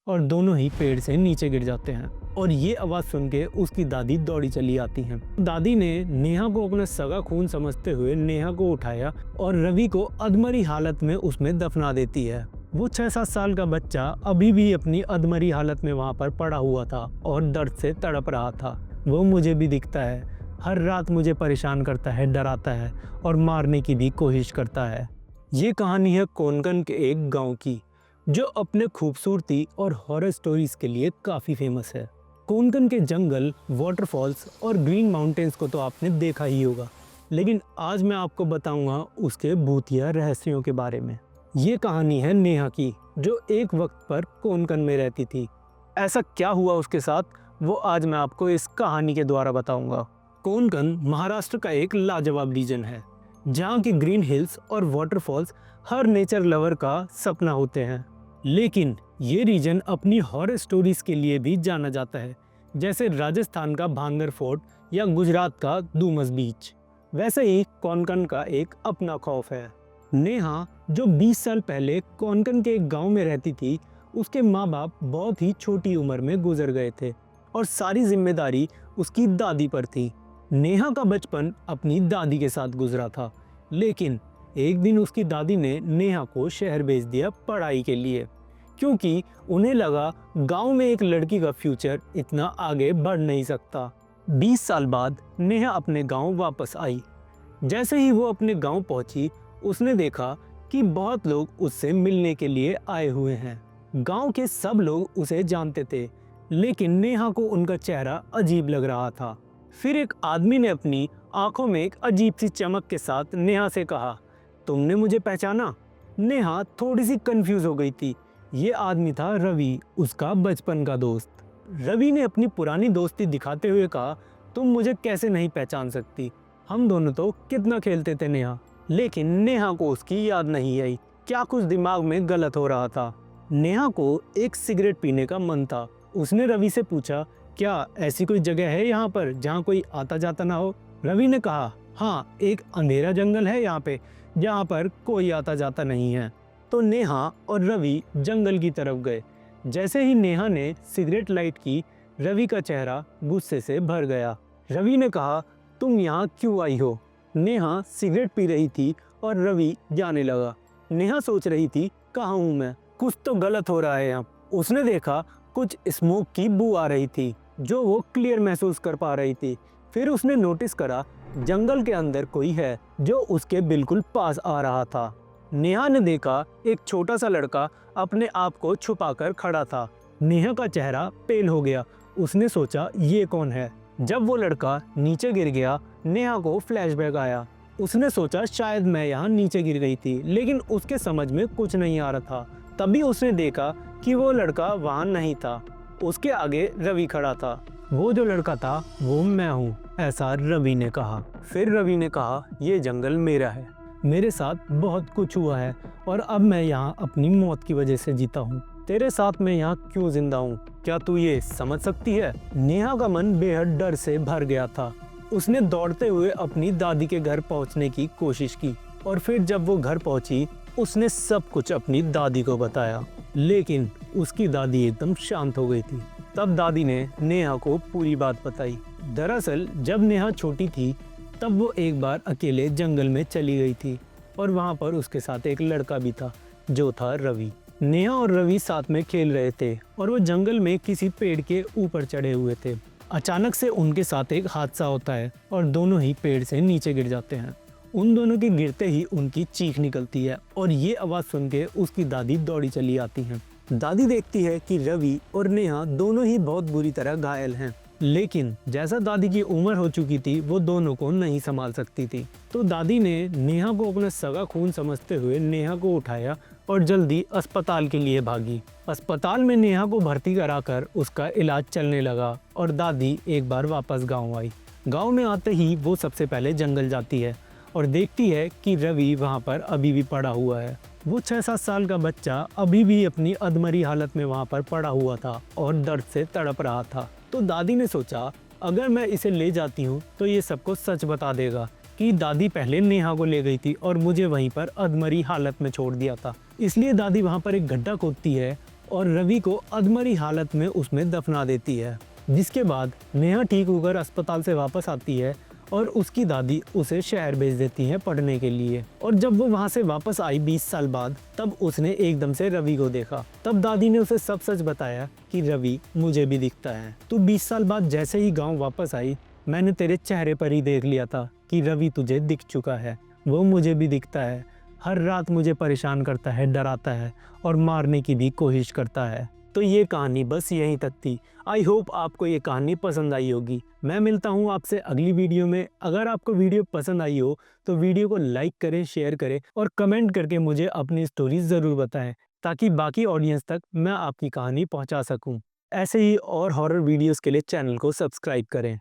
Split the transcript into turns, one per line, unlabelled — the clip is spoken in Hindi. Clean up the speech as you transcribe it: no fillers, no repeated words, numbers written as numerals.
और दोनों ही पेड़ से नीचे गिर जाते हैं। और ये आवाज़ सुन के उसकी दादी दौड़ी चली आती हैं। दादी ने नेहा को अपना सगा खून समझते हुए नेहा को उठाया और रवि को अधमरी हालत में उसमें दफना देती है। वो 6-7 साल का बच्चा अभी भी अपनी अधमरी हालत में वहाँ पर पड़ा हुआ था और दर्द से तड़प रहा था। वो मुझे भी दिखता है, हर रात मुझे परेशान करता है, डराता है और मारने की भी कोशिश करता है। ये कहानी है कोंकण के एक गांव की, जो अपने खूबसूरती और हॉरर स्टोरीज के लिए काफ़ी फेमस है। कोंकण के जंगल, वाटरफॉल्स और ग्रीन माउंटेन्स को तो आपने देखा ही होगा, लेकिन आज मैं आपको बताऊंगा उसके भूतिया रहस्यों के बारे में। ये कहानी है नेहा की, जो एक वक्त पर कोंकण में रहती थी। ऐसा क्या हुआ उसके साथ, वो आज मैं आपको इस कहानी के द्वारा बताऊंगा। कोंकण महाराष्ट्र का एक लाजवाब रीजन है, जहाँ की ग्रीन हिल्स और वाटरफॉल्स हर नेचर लवर का सपना होते हैं। लेकिन ये रीजन अपनी हॉरर स्टोरीज के लिए भी जाना जाता है, जैसे राजस्थान का भांगर फोर्ट या गुजरात का डूमस बीच। वैसे ही कोंकण का एक अपना खौफ है। नेहा, जो 20 साल पहले कोंकण के एक गांव में रहती थी, उसके माँ बाप बहुत ही छोटी उम्र में गुजर गए थे और सारी जिम्मेदारी उसकी दादी पर थी। नेहा का बचपन अपनी दादी के साथ गुजरा था, लेकिन एक दिन उसकी दादी ने नेहा को शहर भेज दिया पढ़ाई के लिए, क्योंकि उन्हें लगा गांव में एक लड़की का फ्यूचर इतना आगे बढ़ नहीं सकता। 20 साल बाद नेहा अपने गांव वापस आई। जैसे ही वो अपने गांव पहुंची, उसने देखा कि बहुत लोग उससे मिलने के लिए आए हुए हैं। गांव के सब लोग उसे जानते थे, लेकिन नेहा को उनका चेहरा अजीब लग रहा था। फिर एक आदमी ने अपनी आंखों में एक अजीब सी चमक के साथ नेहा से कहा, तुमने मुझे पहचाना? नेहा थोड़ी सी कंफ्यूज हो गई थी। ये आदमी था रवि, उसका बचपन का दोस्त। रवि ने अपनी पुरानी दोस्ती दिखाते हुए कहा, तुम मुझे कैसे नहीं पहचान सकती, हम दोनों तो कितना खेलते थे नेहा। लेकिन नेहा को उसकी याद नहीं आई। क्या कुछ दिमाग में गलत हो रहा था। नेहा को एक सिगरेट पीने का मन था। उसने रवि से पूछा, क्या ऐसी कोई जगह है यहाँ पर जहाँ कोई आता जाता ना हो? रवि ने कहा, हाँ, एक अंधेरा जंगल है यहाँ पे, जहाँ पर कोई आता जाता नहीं है। तो नेहा और रवि जंगल की तरफ गए। जैसे ही नेहा ने सिगरेट लाइट की, रवि का चेहरा गुस्से से भर गया। रवि ने कहा, तुम यहाँ क्यों आई हो? नेहा सिगरेट पी रही थी और रवि जाने लगा। नेहा सोच रही थी, कहाँ हूँ मैं, कुछ तो गलत हो रहा है यहाँ। उसने देखा कुछ स्मोक की बू आ रही थी, जो वो क्लियर महसूस कर पा रही थी। फिर उसने नोटिस करा जंगल के अंदर कोई है जो उसके बिल्कुल पास आ रहा था। नेहा ने देखा एक छोटा सा लड़का अपने आप को छुपाकर खड़ा था। नेहा का चेहरा पेल हो गया। उसने सोचा, ये कौन है? जब वो लड़का नीचे गिर गया, नेहा को फ्लैशबैक आया। उसने सोचा शायद मैं यहाँ नीचे गिर गई थी, लेकिन उसके समझ में कुछ नहीं आ रहा था। तभी उसने देखा कि वो लड़का वहाँ नहीं था। उसके आगे रवि खड़ा था। वो जो लड़का था वो मैं हूँ, ऐसा रवि ने कहा। फिर रवि ने कहा, ये जंगल मेरा है, मेरे साथ बहुत कुछ हुआ है और अब मैं यहाँ अपनी मौत की वजह से जीता हूँ। तेरे साथ मैं यहाँ क्यों जिंदा हूँ, क्या तू ये समझ सकती है? नेहा का मन बेहद डर से भर गया था। उसने दौड़ते हुए अपनी दादी के घर पहुँचने की कोशिश की और फिर जब वो घर पहुँची, उसने सब कुछ अपनी दादी को बताया। लेकिन उसकी दादी एकदम शांत हो गई थी। तब दादी ने नेहा को पूरी बात बताई। दरअसल जब नेहा छोटी थी, तब वो एक बार अकेले जंगल में चली गई थी और वहाँ पर उसके साथ एक लड़का भी था, जो था रवि। नेहा और रवि साथ में खेल रहे थे और वो जंगल में किसी पेड़ के ऊपर चढ़े हुए थे। अचानक से उनके साथ एक हादसा होता है और दोनों ही पेड़ से नीचे गिर जाते हैं। उन दोनों के गिरते ही उनकी चीख निकलती है और ये आवाज़ सुन के उसकी दादी दौड़ी चली आती हैं। दादी देखती है कि रवि और नेहा दोनों ही बहुत बुरी तरह घायल हैं, लेकिन जैसा दादी की उम्र हो चुकी थी, वो दोनों को नहीं संभाल सकती थी। तो दादी ने नेहा को अपना सगा खून समझते हुए नेहा को उठाया और जल्दी अस्पताल के लिए भागी। अस्पताल में नेहा को भर्ती कराकर उसका इलाज चलने लगा और दादी एक बार वापस गाँव आई। गाँव में आते ही वो सबसे पहले जंगल जाती है और देखती है कि रवि वहाँ पर अभी भी पड़ा हुआ है। वो 6-7 साल का बच्चा अभी भी अपनी अधमरी हालत में वहाँ पर पड़ा हुआ था और दर्द से तड़प रहा था। तो दादी ने सोचा, अगर मैं इसे ले जाती हूँ तो ये सबको सच बता देगा कि दादी पहले नेहा को ले गई थी और मुझे वहीं पर अधमरी हालत में छोड़ दिया था। इसलिए दादी वहाँ पर एक गड्ढा खोदती है और रवि को अधमरी हालत में उसमें दफना देती है। जिसके बाद नेहा ठीक होकर अस्पताल से वापस आती है और उसकी दादी उसे शहर भेज देती है पढ़ने के लिए। और जब वो वहाँ से वापस आई 20 साल बाद, तब उसने एकदम से रवि को देखा। तब दादी ने उसे सब सच बताया कि रवि मुझे भी दिखता है। तू 20 साल बाद जैसे ही गांव वापस आई, मैंने तेरे चेहरे पर ही देख लिया था कि रवि तुझे दिख चुका है। वो मुझे भी दिखता है, हर रात मुझे परेशान करता है, डराता है और मारने की भी कोशिश करता है। तो ये कहानी बस यहीं तक थी। आई होप आपको ये कहानी पसंद आई होगी। मैं मिलता हूँ आपसे अगली वीडियो में। अगर आपको वीडियो पसंद आई हो तो वीडियो को लाइक करें, शेयर करें और कमेंट करके मुझे अपनी स्टोरी ज़रूर बताएं, ताकि बाकी ऑडियंस तक मैं आपकी कहानी पहुँचा सकूँ। ऐसे ही और हॉरर वीडियोज़ के लिए चैनल को सब्सक्राइब करें।